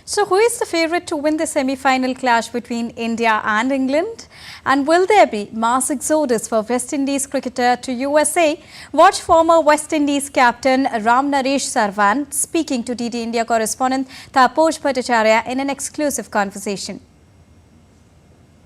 So who is the favourite to win the semi-final clash between India and England? And will there be mass exodus for West Indies cricketer to USA? Watch former West Indies captain Ram Naresh Sarwan speaking to DD India correspondent Prasar Bharati in an exclusive conversation.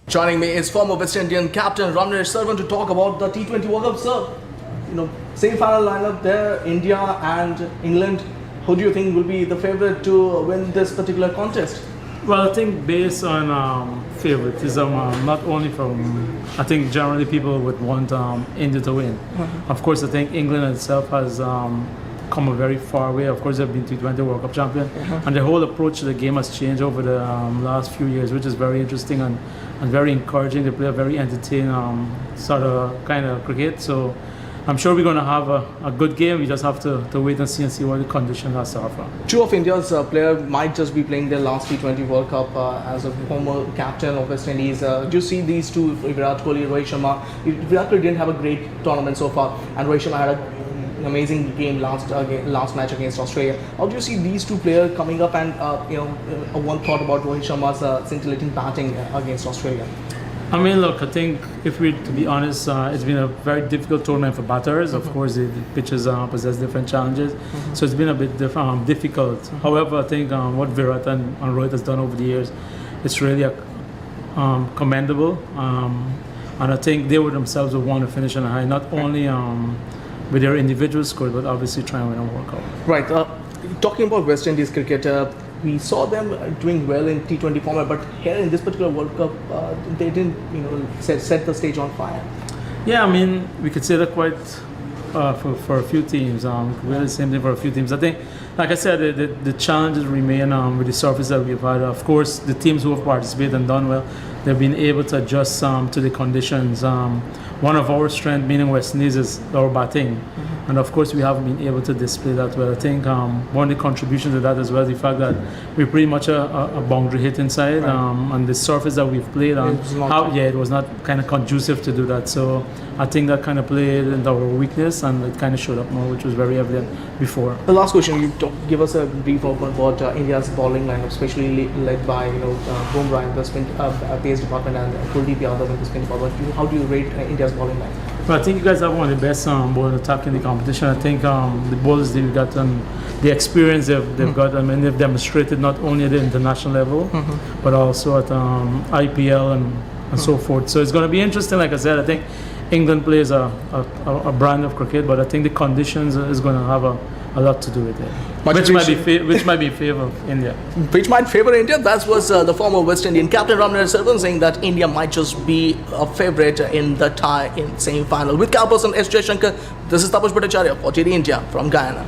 Joining me is former West Indian captain Ram Naresh Sarwan to talk about the T20 World Cup. Sir, semi-final lineup there, India and England. Who do you think will be the favourite to win this particular contest? Well, I think based on favoritism, not only from, I think generally people would want India to win. Of course, I think England itself has come a very far way. Of course, they've been T20 World Cup champion, and the whole approach to the game has changed over the last few years, which is very interesting and very encouraging. They play a very entertaining sort of kind of cricket. So I'm sure we're going to have a good game. We just have to wait and see what the conditions are to offer. Two of India's players might just be playing their last T20 World Cup as a former captain of West Indies. Do you see these two, Virat Kohli, Rohit Sharma? Virat Kohli didn't have a great tournament so far, and Rohit Sharma had an amazing game last match against Australia. How do you see these two players coming up, and one thought about Rohit Sharma's scintillating batting against Australia? I mean, look, I think if we're to be honest, it's been a very difficult tournament for batters. Of course, the pitches possess different challenges, so it's been a bit difficult. However, I think what Virat and Rohit has done over the years, it's really commendable. And I think they would themselves would want to finish on a high, not only with their individual score, but obviously try and win a World Cup. Right. Talking about West Indies cricket, we saw them doing well in T20 format, but here in this particular World Cup, they didn't, set the stage on fire. Yeah, I mean, we could say that quite for a few teams. Really, the same thing for a few teams. I think, like I said, the challenges remain with the surface that we've had. Of course, the teams who have participated and done well, they've been able to adjust to the conditions. One of our strengths, meaning West Indies, is our batting. And of course, we haven't been able to display that well. I think one of the contributions to that as well is the fact that we're pretty much a boundary hit inside. Right. And the surface that we've played on, it was not kind of conducive to do that. So I think that kind of played into our weakness, and it kind of showed up more, which was very evident before. The last question, you give us a brief about India's bowling lineup, especially led by Bumrah in the spin pace department and Kuldeep Yadav in the spin department. How do you rate India's bowling lineup? Well, I think you guys have one of the best bowling attack in the competition. I think the bowlers they've got and the experience they've got, I mean, they've demonstrated not only at the international level, but also at IPL and so forth. So it's going to be interesting. Like I said, I think England plays a brand of cricket, but I think the conditions is going to have a lot to do with it, which might be in favor of India. Which might favor India. That was the former West Indian captain Ram Naresh Sarwan saying that India might just be a favourite in the tie in semi-final. With camera person S. J. Shankar, this is Prasar Bharati for DD India from Guyana.